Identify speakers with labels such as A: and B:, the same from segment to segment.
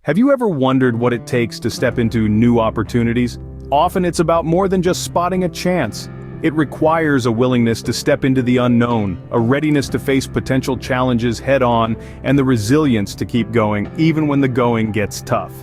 A: Have you ever wondered what it takes to step into new opportunities? Often it's about more than just spotting a chance. It requires a willingness to step into the unknown, a readiness to face potential challenges head-on, and the resilience to keep going even when the going gets tough.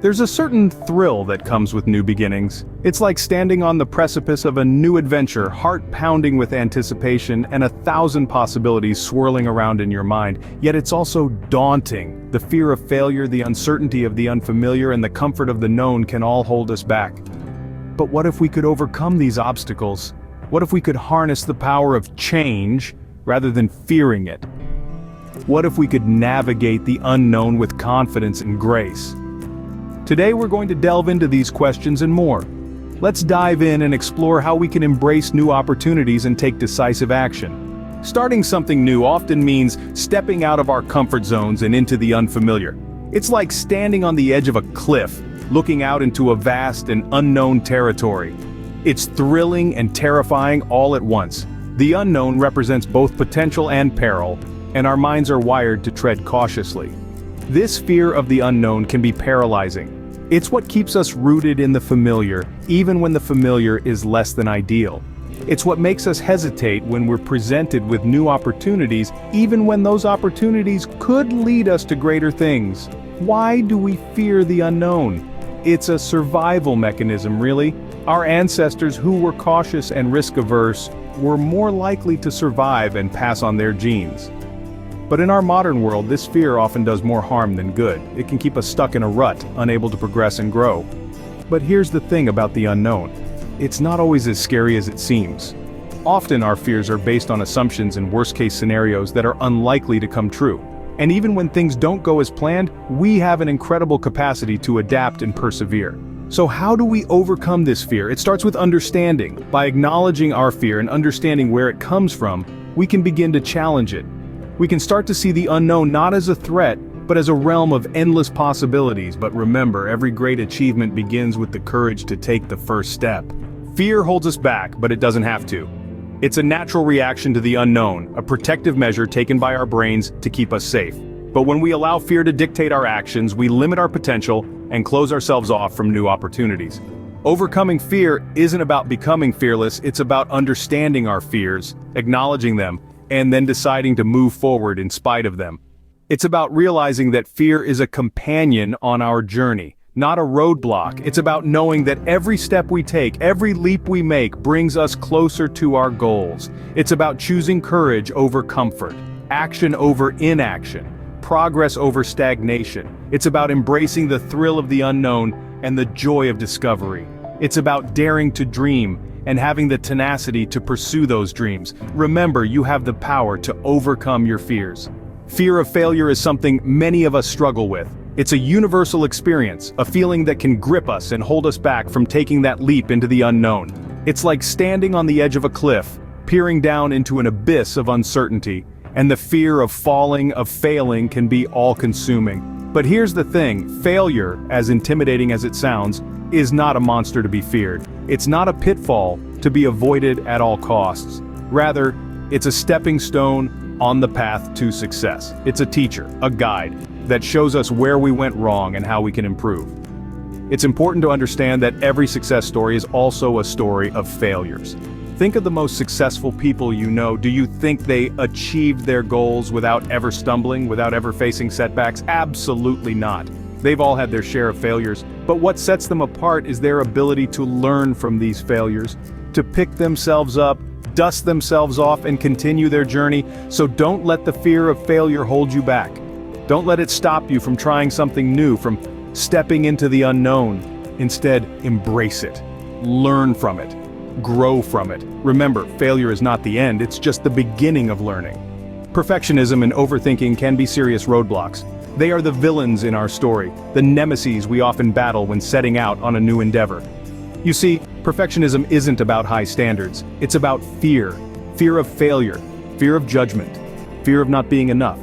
A: There's a certain thrill that comes with new beginnings. It's like standing on the precipice of a new adventure, heart pounding with anticipation and 1,000 possibilities swirling around in your mind. Yet it's also daunting. The fear of failure, the uncertainty of the unfamiliar, and the comfort of the known can all hold us back. But what if we could overcome these obstacles? What if we could harness the power of change rather than fearing it? What if we could navigate the unknown with confidence and grace? Today we're going to delve into these questions and more. Let's dive in and explore how we can embrace new opportunities and take decisive action. Starting something new often means stepping out of our comfort zones and into the unfamiliar. It's like standing on the edge of a cliff, looking out into a vast and unknown territory. It's thrilling and terrifying all at once. The unknown represents both potential and peril, and our minds are wired to tread cautiously. This fear of the unknown can be paralyzing. It's what keeps us rooted in the familiar, even when the familiar is less than ideal. It's what makes us hesitate when we're presented with new opportunities, even when those opportunities could lead us to greater things. Why do we fear the unknown? It's a survival mechanism, really. Our ancestors, who were cautious and risk-averse, were more likely to survive and pass on their genes. But in our modern world, this fear often does more harm than good. It can keep us stuck in a rut, unable to progress and grow. But here's the thing about the unknown. It's not always as scary as it seems. Often our fears are based on assumptions and worst-case scenarios that are unlikely to come true. And even when things don't go as planned, we have an incredible capacity to adapt and persevere. So how do we overcome this fear? It starts with understanding. By acknowledging our fear and understanding where it comes from, we can begin to challenge it. We can start to see the unknown not as a threat, but as a realm of endless possibilities. But remember, every great achievement begins with the courage to take the first step. Fear holds us back, but it doesn't have to. It's a natural reaction to the unknown, a protective measure taken by our brains to keep us safe. But when we allow fear to dictate our actions, we limit our potential and close ourselves off from new opportunities. Overcoming fear isn't about becoming fearless, it's about understanding our fears, acknowledging them, and then deciding to move forward in spite of them. It's about realizing that fear is a companion on our journey, not a roadblock. It's about knowing that every step we take, every leap we make brings us closer to our goals. It's about choosing courage over comfort, action over inaction, progress over stagnation. It's about embracing the thrill of the unknown and the joy of discovery. It's about daring to dream and having the tenacity to pursue those dreams. Remember, you have the power to overcome your fears. Fear of failure is something many of us struggle with. It's a universal experience, a feeling that can grip us and hold us back from taking that leap into the unknown. It's like standing on the edge of a cliff, peering down into an abyss of uncertainty, and the fear of falling, of failing, can be all-consuming. But here's the thing, failure, as intimidating as it sounds, is not a monster to be feared. It's not a pitfall to be avoided at all costs. Rather, it's a stepping stone on the path to success. It's a teacher, a guide, that shows us where we went wrong and how we can improve. It's important to understand that every success story is also a story of failures. Think of the most successful people you know. Do you think they achieved their goals without ever stumbling, without ever facing setbacks? Absolutely not. They've all had their share of failures, but what sets them apart is their ability to learn from these failures, to pick themselves up, dust themselves off, and continue their journey. So don't let the fear of failure hold you back. Don't let it stop you from trying something new, from stepping into the unknown. Instead, embrace it. Learn from it. Grow from it. Remember, failure is not the end, it's just the beginning of learning. Perfectionism and overthinking can be serious roadblocks. They are the villains in our story, the nemeses we often battle when setting out on a new endeavor. You see, perfectionism isn't about high standards, it's about fear. Fear of failure, fear of judgment, fear of not being enough.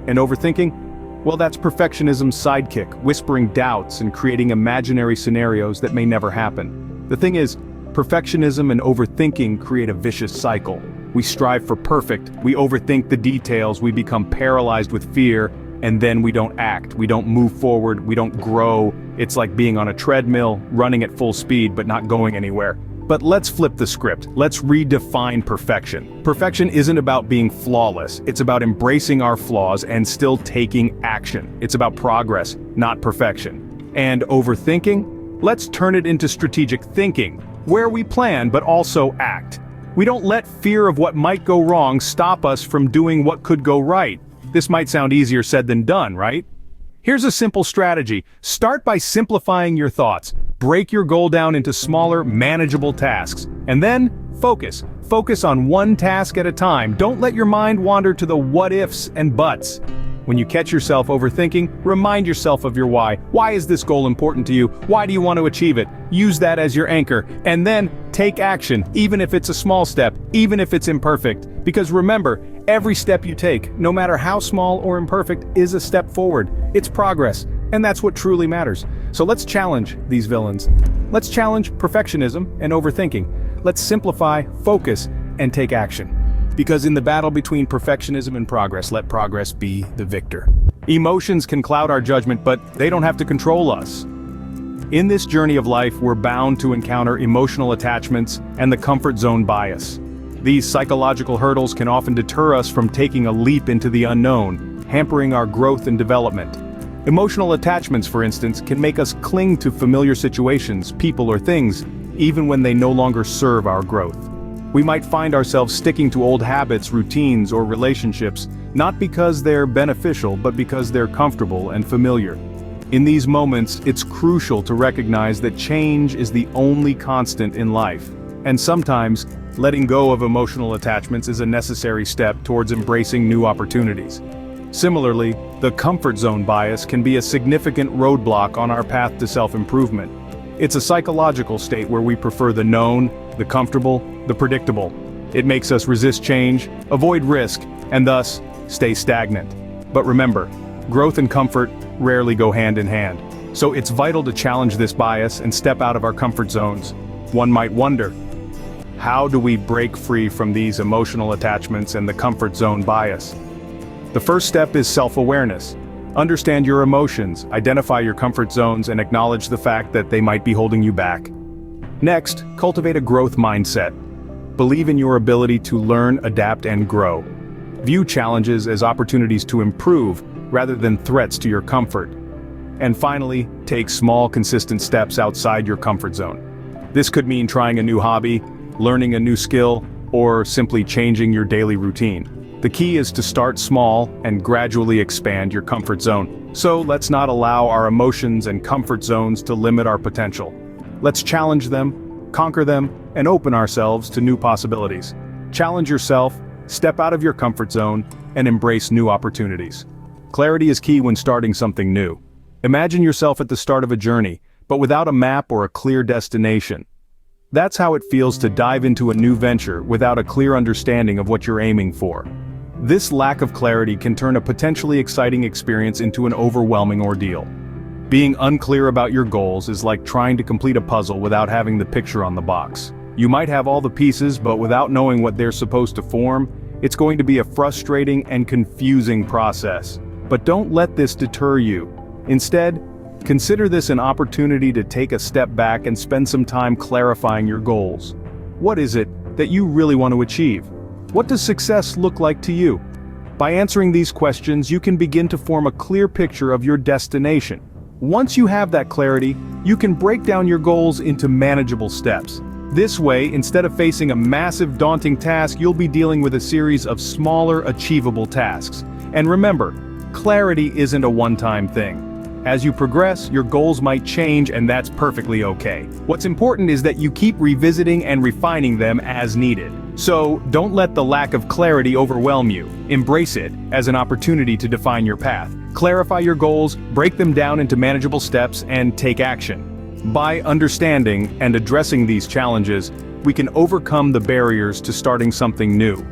A: And overthinking? Well, that's perfectionism's sidekick, whispering doubts and creating imaginary scenarios that may never happen. The thing is, perfectionism and overthinking create a vicious cycle. We strive for perfect, we overthink the details, we become paralyzed with fear, and then we don't act, we don't move forward, we don't grow. It's like being on a treadmill, running at full speed but not going anywhere. But let's flip the script. Let's redefine perfection. Perfection isn't about being flawless. It's about embracing our flaws and still taking action. It's about progress, not perfection. And overthinking? Let's turn it into strategic thinking, where we plan but also act. We don't let fear of what might go wrong stop us from doing what could go right. This might sound easier said than done, right? Here's a simple strategy. Start by simplifying your thoughts. Break your goal down into smaller, manageable tasks. And then, focus. Focus on one task at a time. Don't let your mind wander to the what-ifs and buts. When you catch yourself overthinking, remind yourself of your why. Why is this goal important to you? Why do you want to achieve it? Use that as your anchor. And then, take action, even if it's a small step, even if it's imperfect. Because remember, every step you take, no matter how small or imperfect, is a step forward. It's progress, and that's what truly matters. So let's challenge these villains. Let's challenge perfectionism and overthinking. Let's simplify, focus, and take action. Because in the battle between perfectionism and progress, let progress be the victor. Emotions can cloud our judgment, but they don't have to control us. In this journey of life, we're bound to encounter emotional attachments and the comfort zone bias. These psychological hurdles can often deter us from taking a leap into the unknown, hampering our growth and development. Emotional attachments, for instance, can make us cling to familiar situations, people, or things, even when they no longer serve our growth. We might find ourselves sticking to old habits, routines, or relationships, not because they're beneficial, but because they're comfortable and familiar. In these moments, it's crucial to recognize that change is the only constant in life. And sometimes, letting go of emotional attachments is a necessary step towards embracing new opportunities. Similarly, the comfort zone bias can be a significant roadblock on our path to self-improvement. It's a psychological state where we prefer the known, the comfortable, the predictable. It makes us resist change, avoid risk, and thus, stay stagnant. But remember, growth and comfort rarely go hand in hand. So it's vital to challenge this bias and step out of our comfort zones. One might wonder, how do we break free from these emotional attachments and the comfort zone bias? The first step is self-awareness. Understand your emotions, identify your comfort zones, and acknowledge the fact that they might be holding you back. Next, cultivate a growth mindset. Believe in your ability to learn, adapt, and grow. View challenges as opportunities to improve, rather than threats to your comfort. And finally, take small, consistent steps outside your comfort zone. This could mean trying a new hobby, learning a new skill, or simply changing your daily routine. The key is to start small and gradually expand your comfort zone. So let's not allow our emotions and comfort zones to limit our potential. Let's challenge them, conquer them, and open ourselves to new possibilities. Challenge yourself, step out of your comfort zone, and embrace new opportunities. Clarity is key when starting something new. Imagine yourself at the start of a journey, but without a map or a clear destination. That's how it feels to dive into a new venture without a clear understanding of what you're aiming for. This lack of clarity can turn a potentially exciting experience into an overwhelming ordeal. Being unclear about your goals is like trying to complete a puzzle without having the picture on the box. You might have all the pieces, but without knowing what they're supposed to form, it's going to be a frustrating and confusing process. But don't let this deter you. Instead, consider this an opportunity to take a step back and spend some time clarifying your goals. What is it that you really want to achieve? What does success look like to you? By answering these questions, you can begin to form a clear picture of your destination. Once you have that clarity, you can break down your goals into manageable steps. This way, instead of facing a massive, daunting task, you'll be dealing with a series of smaller, achievable tasks. And remember, clarity isn't a one-time thing. As you progress, your goals might change, and that's perfectly okay. What's important is that you keep revisiting and refining them as needed. So, don't let the lack of clarity overwhelm you. Embrace it as an opportunity to define your path. Clarify your goals, break them down into manageable steps, and take action. By understanding and addressing these challenges, we can overcome the barriers to starting something new.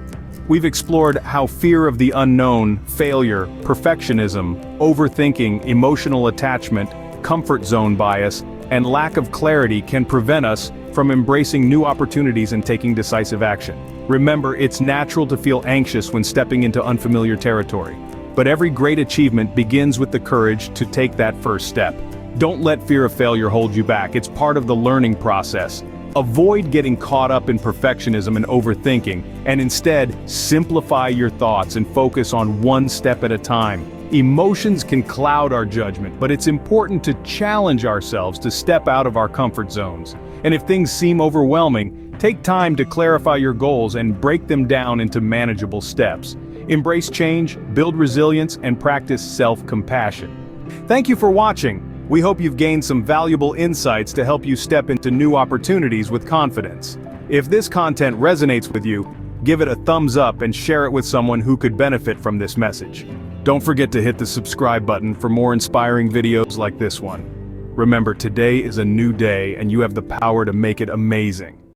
A: We've explored how fear of the unknown, failure, perfectionism, overthinking, emotional attachment, comfort zone bias, and lack of clarity can prevent us from embracing new opportunities and taking decisive action. Remember, it's natural to feel anxious when stepping into unfamiliar territory. But every great achievement begins with the courage to take that first step. Don't let fear of failure hold you back. It's part of the learning process. Avoid getting caught up in perfectionism and overthinking, and instead, simplify your thoughts and focus on one step at a time. Emotions can cloud our judgment, but it's important to challenge ourselves to step out of our comfort zones. And if things seem overwhelming, take time to clarify your goals and break them down into manageable steps. Embrace change, build resilience, and practice self-compassion. Thank you for watching. We hope you've gained some valuable insights to help you step into new opportunities with confidence. If this content resonates with you, give it a thumbs up and share it with someone who could benefit from this message. Don't forget to hit the subscribe button for more inspiring videos like this one. Remember, today is a new day and you have the power to make it amazing.